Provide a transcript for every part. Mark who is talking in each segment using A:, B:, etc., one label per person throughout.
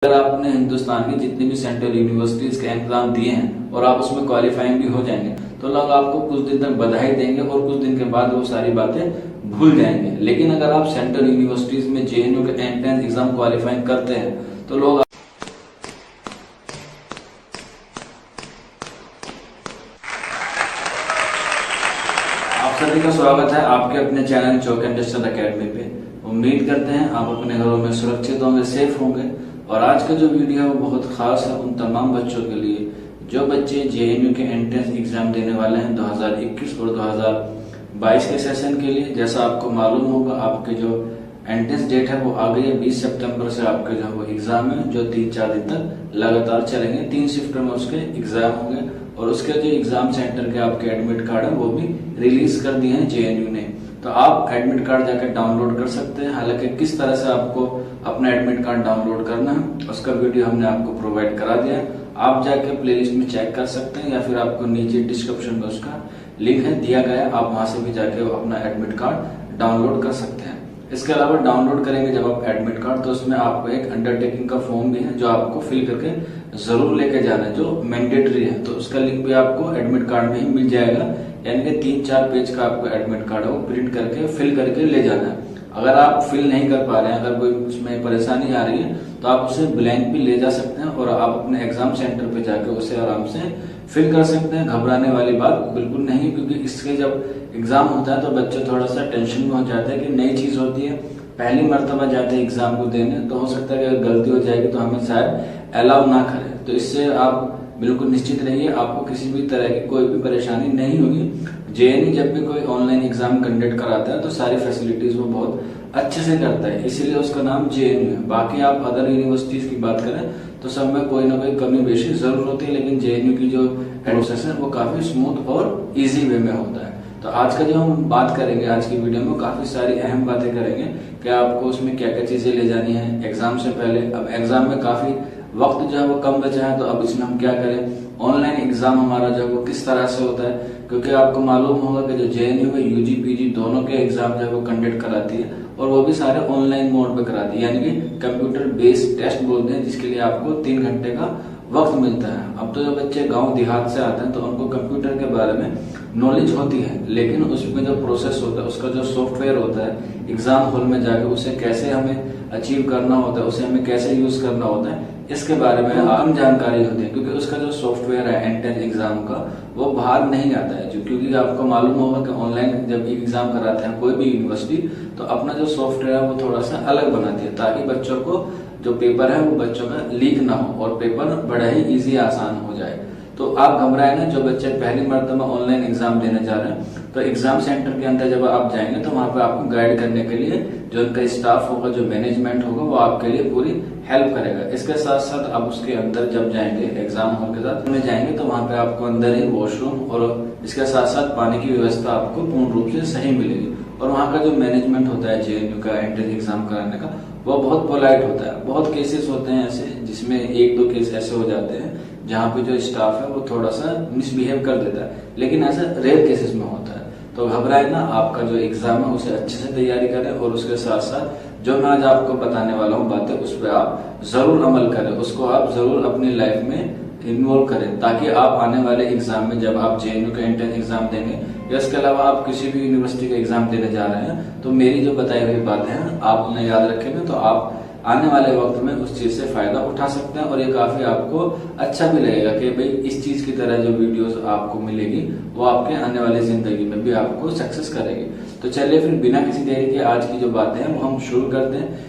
A: अगर आपने हिंदुस्तान की जितनी भी सेंट्रल यूनिवर्सिटीज के एग्जाम दिए हैं और आप उसमें क्वालिफाइंग भी हो जाएंगे तो लोग आपको कुछ दिन तक बधाई देंगे और कुछ दिन के बाद वो सारी बातें भूल जाएंगे। लेकिन अगर आप सेंट्रल यूनिवर्सिटीज में जेएनयू के एंट्रेंस एग्जाम क्वालिफाइंग करते हैं तो लोग आप सभी का स्वागत है आपके अपने चैनल चौक इंडस्ट्रियल एकेडमी पे। उम्मीद करते हैं आप अपने घरों में सुरक्षित होंगे, सेफ होंगे। और आज का जो वीडियो है वो बहुत खास है उन तमाम बच्चों के लिए जो बच्चे जेएनयू के एंट्रेंस एग्जाम देने वाले हैं 2021 और 2022 के सेशन के लिए। जैसा आपको मालूम होगा आपके जो एंट्रेंस डेट है वो आ गई है 20 सितंबर से आपके जो वो एग्जाम है जो 3-4 दिन तक लगातार चलेंगे। 3 शिफ्ट में उसके एग्जाम होंगे और उसके जो एग्जाम सेंटर के आपके एडमिट कार्ड है वो भी रिलीज कर दिए हैं जेएनयू ने। तो आप एडमिट कार्ड जाकर डाउनलोड कर सकते हैं। हालांकि किस तरह से आपको अपना एडमिट कार्ड डाउनलोड करना है उसका वीडियो हमने आपको प्रोवाइड करा दिया है। आप जाके प्लेलिस्ट में चेक कर सकते हैं या फिर आपको नीचे डिस्क्रिप्शन में उसका लिंक है दिया गया है, आप वहां से भी जाके अपना एडमिट कार्ड डाउनलोड कर सकते हैं। इसके अलावा डाउनलोड करेंगे जब आप एडमिट कार्ड तो उसमें आपको एक अंडरटेकिंग का फॉर्म भी है जो आपको फिल करके जरूर लेके जाना है, जो मैंडेटरी है। तो उसका लिंक भी आपको एडमिट कार्ड में ही मिल जाएगा। यानी कि 3-4 पेज का आपको एडमिट कार्ड है वो प्रिंट करके फिल करके ले जाना है। अगर आप फिल नहीं कर पा रहे हैं, अगर कोई उसमें परेशानी आ रही है तो आप उसे ब्लैंक भी ले जा सकते हैं और आप अपने एग्जाम सेंटर पे जाकर उसे आराम से फिल कर सकते हैं। घबराने वाली बात बिल्कुल नहीं, क्योंकि इसके जब एग्जाम होता है तो बच्चे थोड़ा सा टेंशन में हो जाते हैं कि नई चीज होती है, पहली मर्तबा जाते हैं एग्जाम को देने, तो हो सकता है कि अगर गलती हो जाएगी तो हमें शायद अलाउ ना करें। तो इससे आप बिल्कुल निश्चित रहिए, आपको किसी भी तरह की कोई भी परेशानी नहीं होगी। जेएनयू जब भी कोई ऑनलाइन एग्जाम कंडक्ट कराता है तो सारी फैसिलिटीज वो बहुत अच्छे से करता है, इसीलिए उसका नाम जेएनयू है। बाकी आप अदर यूनिवर्सिटीज की बात करें तो सब में कोई ना कोई कमी बेशी जरूर होती है, लेकिन जेएनयू की जो प्रोसेस है वो काफी स्मूथ और इजी वे में होता है। तो आज का जो हम बात करेंगे आज की वीडियो में काफी सारी अहम बातें करेंगे कि आपको उसमें क्या क्या चीजें ले जानी है एग्जाम से पहले। अब एग्जाम में काफी वक्त जो है वो कम बचा है, तो अब इसमें हम क्या करें, ऑनलाइन एग्जाम हमारा जो है वो किस तरह से होता है। क्योंकि आपको मालूम होगा कि जो जेएनयू में यूजी पीजी दोनों के एग्जाम जो है वो कंडक्ट कराती है और वो भी सारे ऑनलाइन मोड पे कराती है, यानी कि कंप्यूटर बेस्ड टेस्ट बोलते हैं, जिसके लिए आपको 3 घंटे का वक्त मिलता है। अब तो जो बच्चे गांव देहात से आते हैं तो उनको कंप्यूटर के बारे में नॉलेज होती है, लेकिन उसमें जो प्रोसेस होता है उसका जो सॉफ्टवेयर होता है एग्जाम हॉल में जाकर उसे कैसे हमें अचीव करना होता है, उसे हमें कैसे यूज करना होता है, इसके बारे में आम जानकारी होती है। क्योंकि उसका जो सॉफ्टवेयर है एंट्रेंस एग्जाम का वो बाहर नहीं आता है, क्योंकि आपको मालूम होगा कि ऑनलाइन जब एग्जाम कराते हैं कोई भी यूनिवर्सिटी तो अपना जो सॉफ्टवेयर है वो थोड़ा सा अलग बनाती है, ताकि बच्चों को जो पेपर है वो बच्चों का लीक ना हो और पेपर बड़ा ही इजी आसान हो जाए। तो आप घबराए ना, जो बच्चे पहली मर्तबा ऑनलाइन एग्जाम देने जा रहे हैं तो एग्जाम सेंटर के अंदर जब आप जाएंगे तो वहां पे आपको गाइड करने के लिए जो उनका स्टाफ होगा, जो मैनेजमेंट होगा, वो आपके लिए पूरी हेल्प करेगा। इसके साथ साथ आप उसके अंदर जब जाएंगे एग्जाम हॉल के साथ में जाएंगे तो वहां पे आपको अंदर ही वॉशरूम और इसके साथ साथ पानी की व्यवस्था आपको पूर्ण रूप से सही मिलेगी। और वहाँ का जो मैनेजमेंट होता है जेएनयू का एंट्रेंस एग्जाम कराने का वो बहुत पोलाइट होता है। बहुत केसेस होते हैं ऐसे जिसमें 1-2 केस ऐसे हो जाते हैं जहाँ पे जो स्टाफ है वो थोड़ा सा मिसबिहेव कर देता है, लेकिन ऐसा रेयर केसेस में होता है। तो घबराए ना, आपका जो एग्जाम है उसे अच्छे से तैयारी करें और उसके साथ साथ जो मैं आज आपको बताने वाला हूँ बातें उस पर आप जरूर अमल करें, उसको आप जरूर अपनी लाइफ में इन्वॉल्व करें, ताकि आप आने वाले एग्जाम में जब आप जेएनयू का एंट्रेंस एग्जाम देंगे या इसके अलावा आप किसी भी यूनिवर्सिटी का एग्जाम देने जा रहे हैं तो मेरी जो बताई हुई बातें हैं आप उन्हें याद रखेंगे तो आप आने वाले वक्त में उस चीज से फायदा उठा सकते हैं। और ये काफी आपको अच्छा भी लगेगा कि भाई इस चीज की तरह जो वीडियोस आपको मिलेगी वो आपके आने वाली जिंदगी में भी आपको सक्सेस करेगी। तो चलिए फिर बिना किसी देरी के आज की जो बातें हैं वो हम शुरू करते हैं।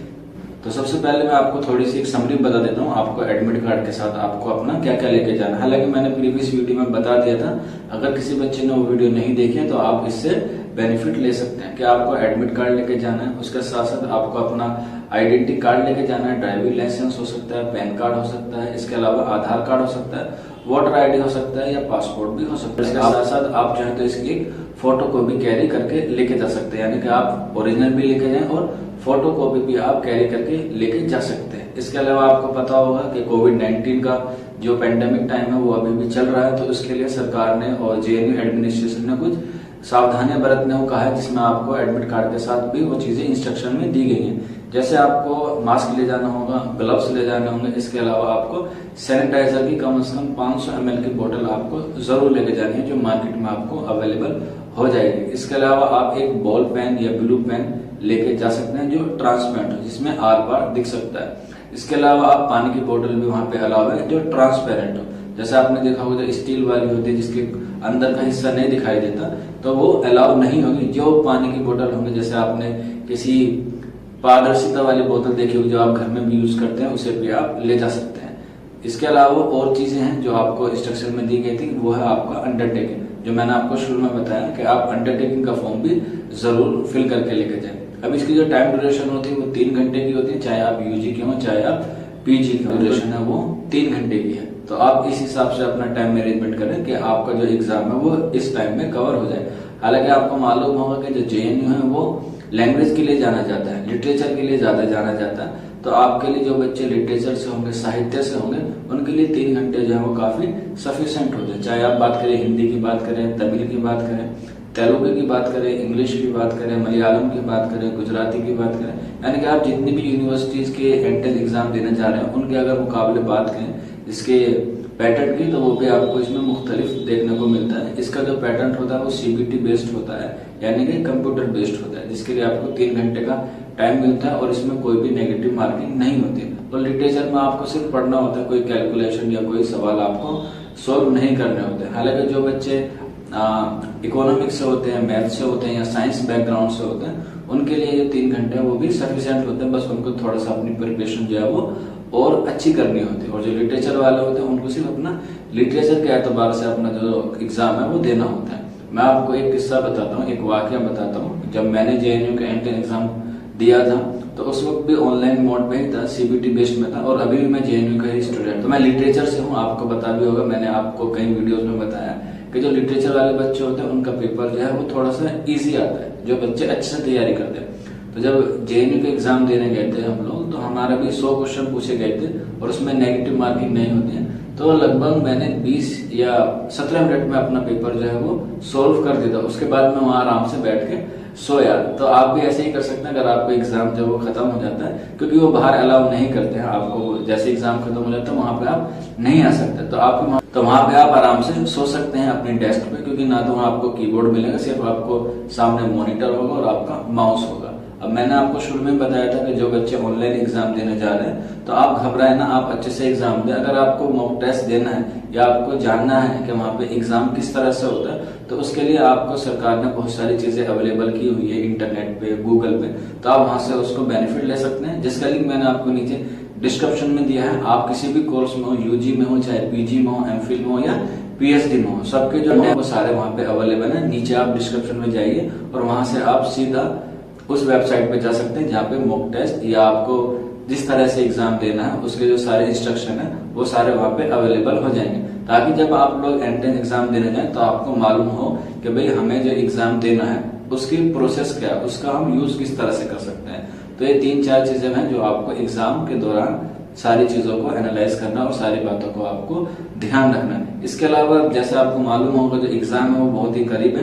A: तो सबसे पहले मैं आपको थोड़ी सी एक समरी बता देता हूँ, आपको एडमिट कार्ड के साथ आपको अपना क्या क्या लेके जाना है। हालांकि मैंने प्रीवियस वीडियो में बता दिया था, अगर किसी बच्चे ने वो वीडियो नहीं देखी है तो आप इससे बेनिफिट ले सकते हैं कि आपको एडमिट कार्ड लेके जाना है, उसके साथ साथ आपको अपना आइडेंटिटी कार्ड लेके जाना है, ड्राइविंग लाइसेंस हो सकता है, पैन कार्ड हो सकता है, इसके अलावा आधार कार्ड हो सकता है, वोटर आईडी हो सकता है या पासपोर्ट भी हो सकता है। इसके साथ साथ आप चाहे तो इसकी एक फोटो को भी कैरी करके लेके जा सकते हैं, यानी कि आप ओरिजिनल भी लेके जाएं और फोटो कॉपी भी आप कैरी करके लेके जा सकते हैं। इसके अलावा आपको पता होगा कि कोविड-19 का जो पेंडेमिक टाइम है वो अभी भी चल रहा है, तो इसके लिए सरकार ने और जेएनयू एडमिनिस्ट्रेशन ने कुछ सावधानियां बरतने को कहा है, जिसमें आपको एडमिट कार्ड के साथ भी वो चीजें इंस्ट्रक्शन में दी गई हैं। जैसे आपको मास्क ले जाना होगा, ग्लव्स ले जाने होंगे, इसके अलावा आपको सैनिटाइजर की कम से कम 500 ml की बोतल आपको जरूर लेके जानी है, जो मार्केट में आपको अवेलेबल हो जाएगी। इसके अलावा आप एक बॉल पेन या ब्लू पेन लेके जा सकते हैं जो ट्रांसपेरेंट हो, जिसमें आर पार दिख सकता है। इसके अलावा आप पानी की बोतल भी वहां पे अलाउ है जो ट्रांसपेरेंट हो। जैसे आपने देखा होगा जो स्टील वाली होती है जिसके अंदर का हिस्सा नहीं दिखाई देता, तो वो अलाउ नहीं होगी। जो पानी की बोतल होंगे, जैसे आपने किसी पारदर्शिता वाली बोतल देखी होगी जो आप घर में भी यूज करते हैं, उसे भी आप ले जा सकते हैं। इसके अलावा और चीजें हैं जो आपको इंस्ट्रक्शन में दी गई थी, वो है आपका अंडरटेकिंग, जो मैंने आपको शुरू में बताया कि आप अंडरटेकिंग का फॉर्म भी जरूर फिल करके लेके जाएं। अब इसकी जो टाइम ड्यूरेशन होती है वो 3 घंटे की होती है, चाहे आप यूजी के हो चाहे आप पीजी की ड्यूरेशन है वो 3 घंटे की है। तो आप इस हिसाब से अपना टाइम मैनेजमेंट करें कि आपका जो एग्जाम है वो इस टाइम में कवर हो जाए। हालांकि आपको मालूम होगा कि जो जेएनयू है वो लैंग्वेज के लिए जाना जाता है, लिटरेचर के लिए ज्यादा जाना जाता है। तो आपके लिए जो बच्चे लिटरेचर से होंगे, साहित्य से होंगे, उनके लिए 3 घंटे जो है वो काफी सफिशिएंट होते हैं। चाहे आप बात करें हिंदी की बात करें, तमिल की बात करें, तेलुगु की बात करें, इंग्लिश की बात करें, मलयालम की बात करें, गुजराती की बात करें, यानी कि आप जितनी भी यूनिवर्सिटीज के एंट्रेंस एग्जाम देने जा रहे हैं उनके अगर मुकाबले बात करें इसके पैटर्न की, तो वो भी आपको इसमें मुख्तलिफ देखने को मिलता है। इसका जो पैटर्न होता है वो सीबीटी बेस्ड होता है, यानी कि कंप्यूटर बेस्ड होता है, जिसके लिए आपको 3 घंटे का टाइम मिलता है और इसमें कोई भी नेगेटिव मार्किंग नहीं होती। और लिटरेचर में आपको सिर्फ पढ़ना होता है, कोई कैलकुलेशन या कोई सवाल आपको सोल्व नहीं करने होते। हालांकि जो बच्चे इकोनॉमिक्स से होते हैं, मैथ से होते हैं या साइंस बैकग्राउंड से होते हैं, उनके लिए ये 3 घंटे वो भी सफिशिएंट होते हैं। बस उनको थोड़ा सा अपनी प्रिपरेशन जो है वो और अच्छी करनी होती है। और जो लिटरेचर वाले होते हैं उनको सिर्फ अपना लिटरेचर के एतबार से अपना जो एग्जाम है वो देना होता है। मैं आपको एक किस्सा बताता हूँ, एक वाकया बताता हूँ। जब मैंने जेएनयू का एंट्रेंस एग्जाम दिया था तो उस वक्त भी ऑनलाइन मोड पे ही था, सीबीटी बेस्ड में था, और अभी भी मैं जेएनयू का ही स्टूडेंट। तो मैं लिटरेचर से हूँ, आपको पता भी होगा, मैंने आपको कई वीडियोस में बताया कि जो लिटरेचर वाले बच्चे होते हैं उनका पेपर जो है वो थोड़ा सा इजी आता है, जो बच्चे अच्छे से तैयारी करते हैं। तो जब जेएनयू के एग्जाम देने गए थे हम लोग, तो हमारा भी 100 क्वेश्चन पूछे गए थे और उसमें नेगेटिव मार्किंग नहीं होती है। तो लगभग मैंने 20 या 17 मिनट में अपना पेपर जो है वो सोल्व कर दिया था। उसके बाद मैं वहां आराम से बैठ के सोया। तो आप भी ऐसे ही कर सकते हैं अगर आपको एग्जाम जब वो खत्म हो जाता है, क्योंकि वो बाहर अलाउ नहीं करते हैं आपको। जैसे एग्जाम खत्म हो जाता है वहां पे आप नहीं आ सकते, तो वहां पे आप आराम से सो सकते हैं अपने डेस्क पे, क्योंकि ना तो वहां आपको कीबोर्ड मिलेगा, सिर्फ आपको सामने मॉनिटर होगा और आपका माउस होगा। अब मैंने आपको शुरू में बताया था कि जो बच्चे ऑनलाइन एग्जाम देने जा रहे हैं तो आप घबराए ना, आप अच्छे से एग्जाम दें। अगर आपको मॉक टेस्ट देना है या आपको जानना है कि वहां पे एग्जाम किस तरह से होता है, तो उसके लिए आपको सरकार ने बहुत सारी चीजें अवेलेबल की हुई है इंटरनेट पे, गूगल पे, तो आप वहां से उसको बेनिफिट ले सकते हैं, जिसका लिंक मैंने आपको नीचे डिस्क्रिप्शन में दिया है। आप किसी भी कोर्स में हो, यूजी में हो, चाहे पीजी में हो, एमफिल में हो या पीएचडी में हो, सबके जो है वो सारे वहां पे अवेलेबल है। नीचे आप डिस्क्रिप्शन में जाइए और वहां से आप सीधा उस वेबसाइट पे जा सकते हैं जहाँ पे मॉक टेस्ट या आपको जिस तरह से एग्जाम देना है उसके जो सारे इंस्ट्रक्शन है वो सारे वहां पे अवेलेबल हो जाएंगे, ताकि जब आप लोग एंट्रेंस एग्जाम देने जाएं तो आपको मालूम हो कि भाई हमें जो एग्जाम देना है उसकी प्रोसेस क्या है, उसका हम यूज किस तरह से कर सकते हैं। तो ये 3-4 चीजें हैं जो आपको एग्जाम के दौरान सारी चीजों को एनालाइज करना और सारी बातों को आपको ध्यान रखना है। इसके अलावा जैसे आपको मालूम होगा जो एग्जाम है वो बहुत ही करीब है,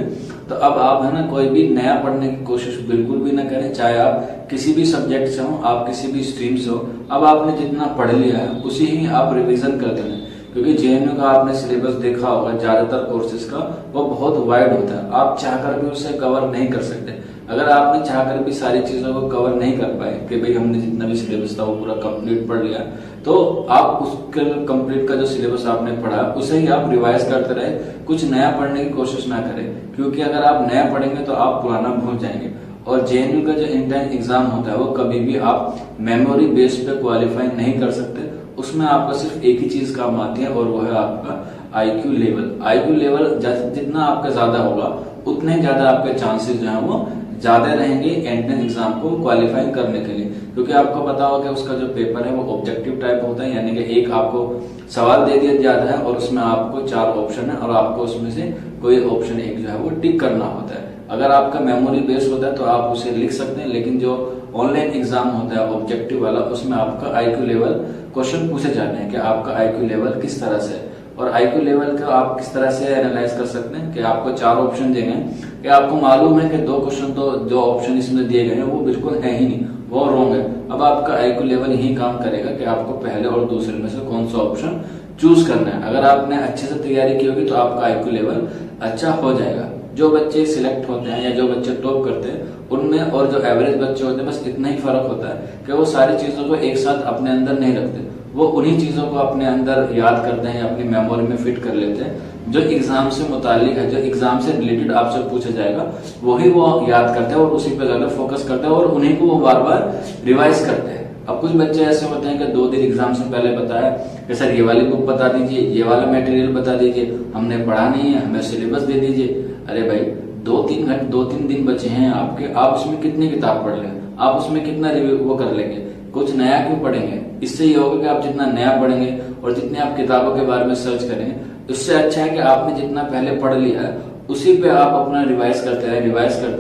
A: तो अब आप है ना कोई भी नया पढ़ने की कोशिश बिल्कुल भी ना करें। चाहे आप किसी भी सब्जेक्ट से हो, आप किसी भी स्ट्रीम से हो, अब आपने जितना पढ़ लिया है उसी ही आप रिविजन करते हैं। क्योंकि जेएनयू का आपने सिलेबस देखा होगा, ज्यादातर कोर्सेज का वो बहुत वाइड होता है, आप चाहकर भी उसे कवर नहीं कर सकते। अगर आपने चाहकर भी सारी चीजों को कवर नहीं कर पाए कि भाई हमने जितना भी सिलेबस था वो पूरा कंप्लीट पढ़ लिया, तो आप उसके कंप्लीट का जो सिलेबस आपने पढ़ा उसे ही आप रिवाइज करते रहे, कुछ नया पढ़ने की कोशिश ना करें। क्योंकि अगर आप नया पढ़ेंगे तो आप पुराना भूल जाएंगे। और जेएनयू का जो एंट्रेंस एग्जाम होता है वो कभी भी आप मेमोरी बेस पे क्वालिफाई नहीं कर सकते। उसमें आपका सिर्फ एक ही चीज काम आती है और वो है आपका आईक्यू लेवल। आईक्यू लेवल जितना आपका ज्यादा होगा उतने ज्यादा आपके चांसेस जो है वो ज्यादा रहेंगे एंट्रेंस एग्जाम को क्वालिफाई करने के लिए। क्योंकि आपको पता होगा कि उसका जो पेपर है वो ऑब्जेक्टिव टाइप होता है, यानी कि एक आपको सवाल दे दिया जाता है और उसमें आपको 4 ऑप्शन है और आपको उसमें से कोई ऑप्शन एक जो है वो टिक करना होता है। अगर आपका मेमोरी बेस होता है तो आप उसे लिख सकते हैं, लेकिन जो ऑनलाइन एग्जाम होता है ऑब्जेक्टिव वाला, उसमें आपका आईक्यू लेवल क्वेश्चन पूछे जाते हैं कि आपका आईक्यू लेवल किस तरह से है। और IQ लेवल को आप किस तरह से एनालाइज कर सकते हैं कि आपको 4 ऑप्शन दिए गए कि आपको मालूम है कि 2 क्वेश्चन तो जो ऑप्शन इसमें दिए गए हैं वो बिल्कुल है ही नहीं, वो रॉन्ग है। अब आपका IQ लेवल यही काम करेगा कि आपको पहले और दूसरे में से कौन सा ऑप्शन चूज करना है। अगर आपने अच्छे से तैयारी की होगी तो आपका IQ लेवल अच्छा हो जाएगा। जो बच्चे सिलेक्ट होते हैं या जो बच्चे टॉप करते हैं उनमें और जो एवरेज बच्चे होते हैं बस इतना ही फर्क होता है कि वो सारी चीजों को एक साथ अपने अंदर नहीं रखते, वो उन्हीं चीजों को अपने अंदर याद करते हैं, अपनी मेमोरी में फिट कर लेते हैं जो एग्जाम से मुतालिक है, जो एग्जाम से रिलेटेड आपसे पूछा जाएगा वही वो याद करते हैं और उसी पे ज्यादा फोकस करते हैं और उन्हीं को वो बार बार रिवाइज करते हैं। अब कुछ बच्चे ऐसे होते हैं कि 2 दिन एग्जाम से पहले बताया कि सर ये वाली बुक बता दीजिए, ये वाला मटेरियल बता दीजिए, हमने पढ़ा नहीं है, हमें सिलेबस दे दीजिए। अरे भाई 2-3 दिन बचे हैं आपके, आप उसमें कितनी किताब पढ़ लें, आप उसमें कितना रिव्यू वो कर लेंगे, कुछ नया क्यों पढ़ेंगे? इससे ये होगा कि आप जितना नया पढ़ेंगे और जितने आप किताबों के बारे में सर्च करेंगे उससे अच्छा है कि आपने जितना पहले पढ़ लिया है उसी पे आप अपना रिवाइज करते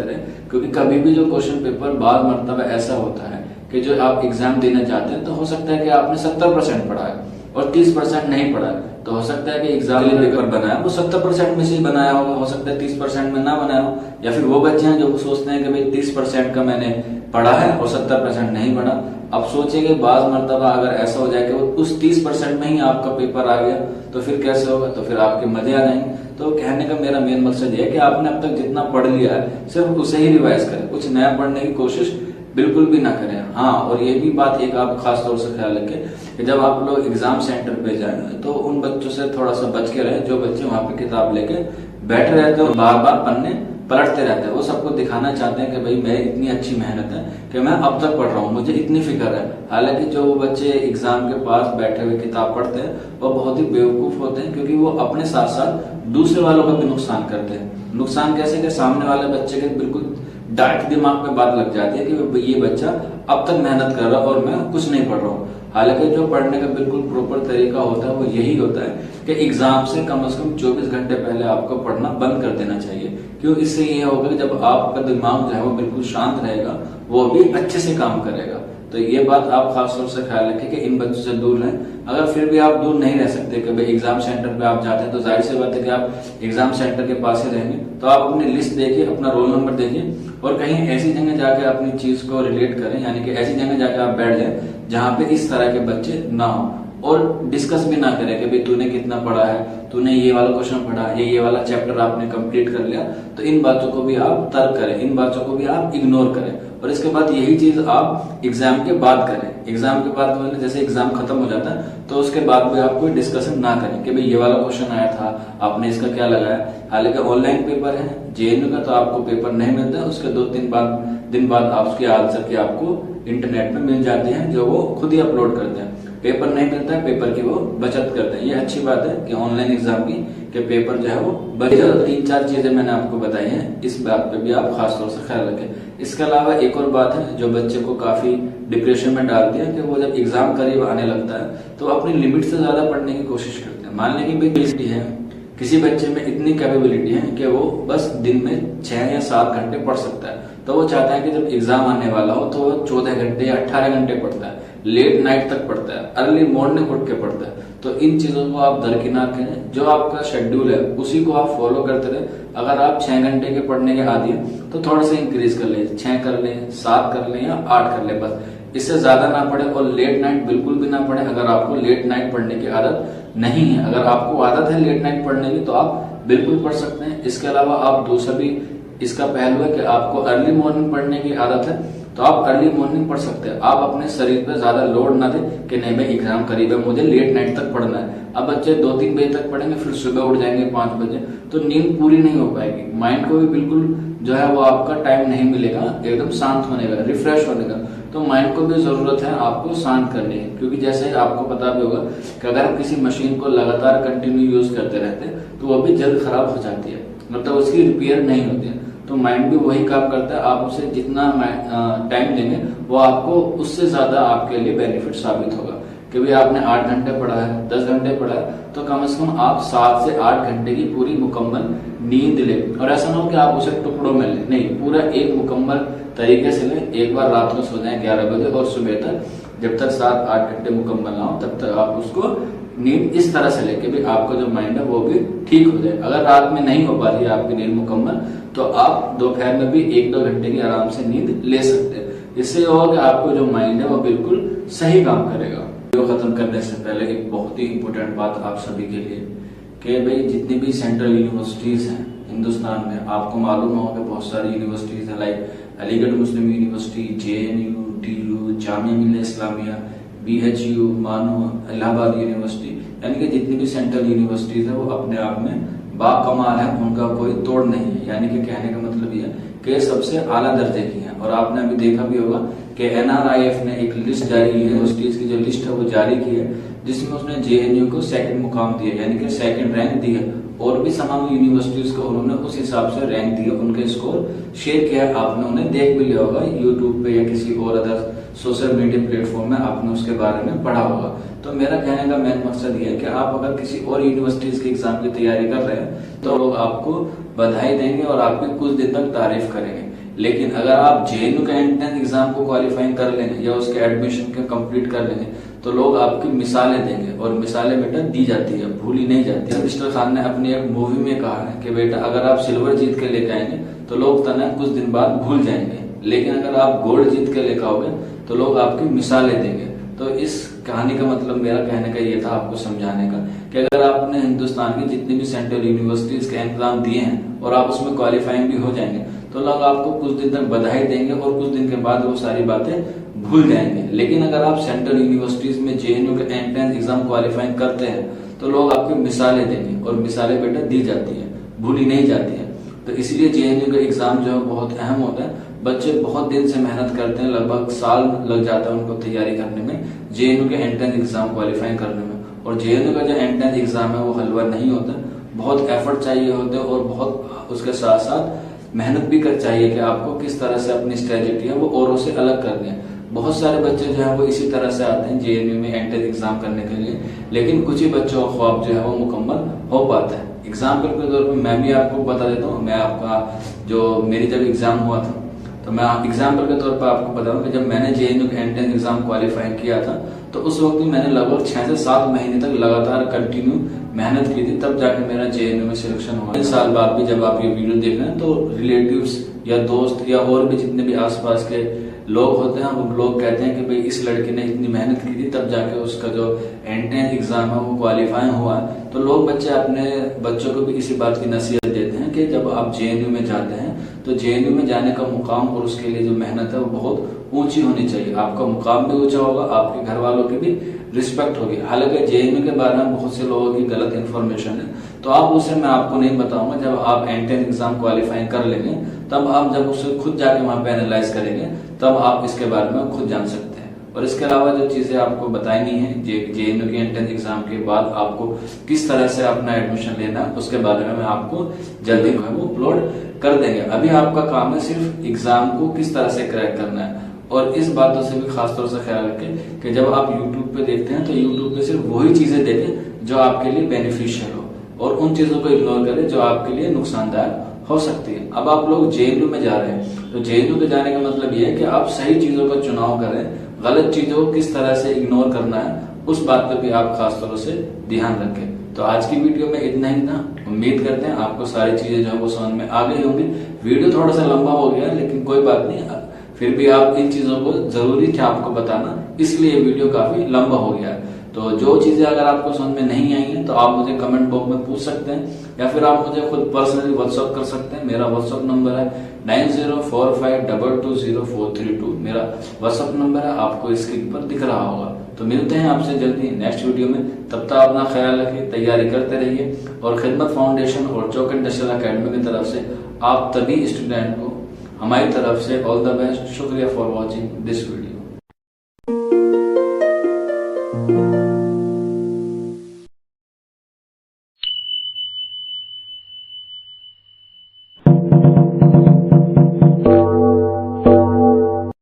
A: रहे, क्योंकि कभी भी जो क्वेश्चन पेपर बाद मर्तबा ऐसा होता है कि जो आप एग्जाम देना चाहते हैं तो हो सकता है कि आपने 70% पढ़ा है और 30% नहीं पढ़ा है, तो हो सकता है कि एग्जाम पेपर बनाया वो 70% में से ही बनाया होगा, हो सकता है 30% में ना बनाया हो। या फिर वो बच्चे हैं जो सोचते हैं कि भाई 30% का मैंने पढ़ा है और 70% नहीं पढ़ा। अब सोचेंगे बाज मर्तबा अगर ऐसा हो जाए कि वो उस 30% में ही आपका पेपर आ गया तो फिर कैसे होगा, तो फिर आपके मजे आ जाएंगे। तो कहने का मेरा मेन मकसद ये है कि आपने अब तक जितना पढ़ लिया है सिर्फ उसे ही रिवाइज करें, कुछ नया पढ़ने की कोशिश बिल्कुल भी ना करें। हाँ, और ये भी बात एक आप खास तौर से ख्याल रखें कि जब आप लोग एग्जाम सेंटर पे जाए तो उन बच्चों से थोड़ा सा बच के रहे जो बच्चे वहां पे किताब लेके बैठे रहते हैं और बार बार पन्ने पलटते रहते हैं। वो सबको दिखाना चाहते हैं कि भाई मैं इतनी अच्छी मेहनत है कि मैं अब तक पढ़ रहा हूँ, मुझे इतनी फिक्र है। हालांकि जो वो बच्चे एग्जाम के पास बैठे हुए किताब पढ़ते हैं वो बहुत ही बेवकूफ होते हैं, क्योंकि वो अपने साथ साथ दूसरे वालों का भी नुकसान करते हैं। नुकसान कैसे कि सामने वाले बच्चे के बिल्कुल डायरेक्ट दिमाग में बात लग जाती है कि ये बच्चा अब तक मेहनत कर रहा है और मैं कुछ नहीं पढ़ रहा हूँ। हालांकि जो पढ़ने का बिल्कुल प्रॉपर तरीका होता है वो यही होता है कि एग्जाम से कम 24 घंटे पहले आपको पढ़ना बंद कर देना चाहिए। क्यों? इससे ये होगा कि जब आपका दिमाग जो है वो बिल्कुल शांत रहेगा वो भी अच्छे से काम करेगा। तो ये बात आप खास तौर से ख्याल रखें कि इन बच्चों से दूर रहें। अगर फिर भी आप दूर नहीं रह सकते कि भाई एग्जाम सेंटर पे आप जाते हैं तो जाहिर सी बात है कि आप एग्जाम सेंटर के पास ही रहेंगे, तो आप अपनी लिस्ट देखिए, अपना रोल नंबर देखिए और कहीं ऐसी जगह जाके अपनी चीज को रिलेट करें, यानी कि ऐसी जगह जाके आप बैठ जाए जहां पे इस तरह के बच्चे ना हो और डिस्कस भी ना करें कि भाई तूने कितना पढ़ा है, तूने ये वाला क्वेश्चन पढ़ा, ये वाला चैप्टर आपने कंप्लीट कर लिया। तो इन बातों को भी आप तर्क करें, इन बातों को भी आप इग्नोर करें और इसके बाद यही चीज आप एग्जाम के बाद करें। एग्जाम के बाद मतलब जैसे एग्जाम खत्म हो जाता है तो उसके बाद भी आप कोई डिस्कशन ना करें कि भाई ये वाला क्वेश्चन आया था, आपने इसका क्या लगाया। हालांकि ऑनलाइन पेपर है, JNU का तो आपको पेपर नहीं मिलता, उसके 2-3 दिन बाद आप उसके आंसर की आपको इंटरनेट में मिल जाते हैं जो वो खुद ही अपलोड करते हैं। पेपर नहीं मिलता है, पेपर की वो बचत करते हैं। ये अच्छी बात है कि ऑनलाइन एग्जाम की कि पेपर जो है वो बचत। 3-4 चीजें मैंने आपको बताई हैं, इस बात पे भी आप खास तौर से ख्याल रखें। इसके अलावा एक और बात है जो बच्चे को काफी डिप्रेशन में डालती है कि वो जब एग्जाम करीब आने लगता है तो अपनी लिमिट से ज्यादा पढ़ने की कोशिश करते हैं। मान लें कि भाई है किसी बच्चे में इतनी कैपेबिलिटी है कि वो बस दिन में 6 या 7 घंटे पढ़ सकता है, तो वो चाहता है कि जब एग्जाम आने वाला हो तो वो 14 घंटे या 18 घंटे पढ़ता है, लेट नाइट तक पढ़ता है, अर्ली मॉर्निंग उठ के पढ़ता है। तो इन चीजों को आप दरकिनार करें, जो आपका शेड्यूल है उसी को आप फॉलो करते रहे। अगर आप 6 घंटे के पढ़ने के आदी हैं तो थोड़ा सा इंक्रीज कर लें, 6 कर लें, 7 कर लें या 8 कर लें, बस इससे ज्यादा ना पढ़े। और लेट नाइट बिल्कुल भी ना पढ़े अगर आपको लेट नाइट पढ़ने की आदत नहीं है। अगर आपको आदत है लेट नाइट पढ़ने की तो आप बिल्कुल पढ़ सकते हैं। इसके अलावा आप दूसरा भी इसका पहलू है कि आपको अर्ली मॉर्निंग पढ़ने की आदत है तो आप अर्ली मॉर्निंग पढ़ सकते हैं। आप अपने शरीर पे ज्यादा लोड ना दें कि नहीं भाई एग्जाम करीब है, मुझे लेट नाइट तक पढ़ना है। अब बच्चे 2-3 बजे तक पढ़ेंगे, फिर सुबह उठ जाएंगे 5 बजे, तो नींद पूरी नहीं हो पाएगी। माइंड को भी बिल्कुल जो है वो आपका टाइम नहीं मिलेगा एकदम शांत होने का, रिफ्रेश होने का। तो माइंड को भी जरूरत है आपको शांत करने की, क्योंकि जैसे आपको पता भी होगा कि अगर हम किसी मशीन को लगातार कंटिन्यू यूज करते रहते हैं तो वो भी जल्द खराब हो जाती है, मतलब उसकी रिपेयर नहीं होती है। तो माइंड भी वही काम करता है, आप उसे जितना टाइम देंगे वो आपको उससे ज्यादा आपके लिए बेनिफिट साबित होगा। कि भाई आपने 8 घंटे पढ़ा है, 10 घंटे पढ़ा है, तो कम से कम आप 7 से 8 घंटे की पूरी मुकम्मल नींद लें। और ऐसा ना हो कि आप उसे टुकड़ों में लें, नहीं, पूरा एक मुकम्मल तरीके से लें। एक बार रात को सो जाएं 11 बजे और सुबह तक जब तक 7-8 घंटे मुकम्मल ना हो तब तक आप उसको नींद इस तरह से लेके भी आपका जो माइंड है वो भी ठीक हो जाए। अगर रात में नहीं हो पा रही है आपकी नींद मुकम्मल, तो आप दोपहर में भी 1-2 घंटे की आराम से नींद ले सकते हैं। इससे होगा कि आपको जो माइंड है वो बिल्कुल सही काम करेगा। वीडियो खत्म करने से पहले एक बहुत ही इंपॉर्टेंट बात आप सभी के लिए कि भाई जितनी भी सेंट्रल यूनिवर्सिटीज हैं हिंदुस्तान में, आपको मालूम होगा कि बहुत सारी यूनिवर्सिटीज हैं, like Aligarh Muslim University, JNU, TU, Jamia Millia Islamia, BHU, मानो, इलाहाबाद यूनिवर्सिटी, यानी कि जितनी भी सेंट्रल यूनिवर्सिटीज है वो अपने आप में बाकमाल है, उनका कोई तोड़ नहीं है। यानी कि कहने का मतलब ये है कि सबसे आला दर्जे की है। और आपने अभी देखा भी होगा कि NRIF ने एक लिस्ट जारी की है, यूनिवर्सिटीज की जो लिस्ट है वो जारी की है, जिसमें उसने JNU को 2nd मुकाम दिया, यानी कि 2nd रैंक दिया। और भी तमाम यूनिवर्सिटीज को उन्होंने उस हिसाब से रैंक दिया, उनके स्कोर शेयर किया। आपने उन्हें देख भी लिया होगा यूट्यूब पे या किसी और अदर सोशल मीडिया प्लेटफॉर्म में, आपने उसके बारे में पढ़ा होगा। तो मेरा कहने का मेन मकसद ये है कि आप अगर किसी और यूनिवर्सिटीज के एग्जाम की तैयारी कर रहे हैं तो लोग आपको बधाई देंगे और आपकी कुछ दिन तक तारीफ करेंगे। लेकिन अगर आप JNU का एंट्रेंस एग्जाम को क्वालिफाई कर लेंगे या उसके एडमिशन के कंप्लीट कर लेंगे तो लोग आपकी मिसालें देंगे, और मिसालें बेटा दी जाती है, भूली नहीं जाती। मिस्टर खान ने अपनी एक मूवी में कहा है कि बेटा अगर आप सिल्वर जीत के लेके आएंगे तो लोग तना कुछ दिन बाद भूल जाएंगे, लेकिन अगर आप गोल्ड जीत के लेकर आओगे तो लोग आपकी मिसालें देंगे। तो इस कहानी का मतलब मेरा कहने का ये था आपको समझाने का कि अगर आपने हिंदुस्तान की जितनी भी सेंट्रल यूनिवर्सिटीज के एग्जाम दिए हैं और आप उसमें क्वालिफाइंग भी हो जाएंगे तो लोग आपको कुछ दिन तक बधाई देंगे और कुछ दिन के बाद वो सारी बातें भूल जाएंगे। लेकिन अगर आप सेंट्रल यूनिवर्सिटीज में JNU के एंट्रेंस एग्जाम क्वालिफाइंग करते हैं तो लोग आपको मिसालें देंगे, और मिसालें बेटा दी जाती है, भूली नहीं जाती है। तो इसलिए JNU का एग्जाम जो है बहुत अहम होता है। बच्चे बहुत दिन से मेहनत करते हैं, लगभग साल लग जाता है उनको तैयारी करने में, JNU के एंट्रेंस एग्जाम क्वालिफाई करने में। और JNU का जो एंट्रेंस एग्जाम है वो हलवा नहीं होता, बहुत एफर्ट चाहिए होते हैं और बहुत उसके साथ साथ मेहनत भी कर चाहिए कि आपको किस तरह से अपनी स्ट्रेटेजी है वो औरों से अलग कर दें। बहुत सारे बच्चे जो है वो इसी तरह से आते हैं JNU में एंट्रेंस एग्जाम करने के लिए, लेकिन कुछ ही बच्चों का ख्वाब जो है वो मुकम्मल हो पाता है। एग्जाम्पल के तौर पर मैं भी आपको बता देता हूँ, मैं आपका जो मेरी जब एग्जाम हुआ था तो मैं एग्जाम्पल के तौर पर आपको बताऊं कि जब मैंने JNU का एंट्रेंस एग्जाम क्वालिफाई किया था तो उस वक्त भी मैंने लगभग 6 से 7 महीने तक लगातार कंटिन्यू मेहनत की थी, तब जाके मेरा JNU में सिलेक्शन हुआ। 3 साल बाद भी जब आप ये वीडियो देख रहे हैं तो रिलेटिव्स या दोस्त या और भी जितने भी आसपास के लोग होते हैं वो लोग कहते हैं कि भाई इस लड़के ने इतनी मेहनत की थी तब जाके उसका जो एंट्रेंस एग्जाम है वो क्वालिफाई हुआ। तो लोग बच्चे अपने बच्चों को भी इसी बात की नसीहत देते हैं कि जब आप JNU में जाते हैं तो JNU में जाने का मुकाम और उसके लिए जो मेहनत है वो बहुत ऊंची होनी चाहिए। आपका मुकाम भी ऊंचा होगा, आपके घर वालों की भी रिस्पेक्ट होगी। हालांकि JNU के बारे में बहुत से लोगों की गलत इन्फॉर्मेशन है, तो आप उसे मैं आपको नहीं बताऊंगा। जब आप एंट्रेंस एग्जाम क्वालिफाई कर लेंगे तब आप जब उसे खुद जाके वहां पे एनालाइज करेंगे तब आप इसके बारे में खुद जान सकते हैं। और इसके अलावा जो चीजें आपको बतानी है JNU के एंट्रेंस एग्जाम के बाद आपको किस तरह से अपना एडमिशन लेना है उसके बारे में मैं आपको जल्दी जो है वो अपलोड कर देंगे। अभी आपका काम है सिर्फ एग्जाम को किस तरह से क्रैक करना है। और इस बातों से भी खासतौर से ख्याल रखें कि जब आप YouTube पे देखते हैं तो YouTube पे सिर्फ वही चीजें देखें जो आपके लिए बेनिफिशियल हो, और उन चीजों को इग्नोर करें जो आपके लिए नुकसानदायक हो सकती है। अब आप लोग JNU में जा रहे हैं तो JNU में जाने का मतलब ये है कि आप सही चीजों का चुनाव करें, गलत चीजों को किस तरह से इग्नोर करना है उस बात पर भी आप खासतौर से ध्यान रखें। तो आज की वीडियो में इतना ही था। उम्मीद करते हैं आपको सारी चीजें जो है वो समझ में आ गई होंगी। वीडियो थोड़ा सा लंबा हो गया लेकिन कोई बात नहीं, फिर भी आप इन चीजों को जरूरी था आपको बताना, इसलिए वीडियो काफी लंबा हो गया। तो जो चीजें अगर आपको समझ में नहीं आई हैं तो आप मुझे कमेंट बॉक्स में पूछ सकते हैं या फिर आप मुझे खुद पर्सनली व्हाट्सअप कर सकते हैं। मेरा व्हाट्सअप नंबर है 9045220432। मेरा व्हाट्सअप नंबर है, आपको स्क्रीन पर दिख रहा होगा। तो मिलते हैं आपसे जल्दी नेक्स्ट वीडियो में, तब तक अपना ख्याल रखिए, तैयारी करते रहिए। और खिदमत फाउंडेशन और चौक इंडस्ट्रियल अकेडमी की तरफ से आप सभी स्टूडेंट को हमारी तरफ से ऑल द बेस्ट। शुक्रिया फॉर वॉचिंग दिस वीडियो।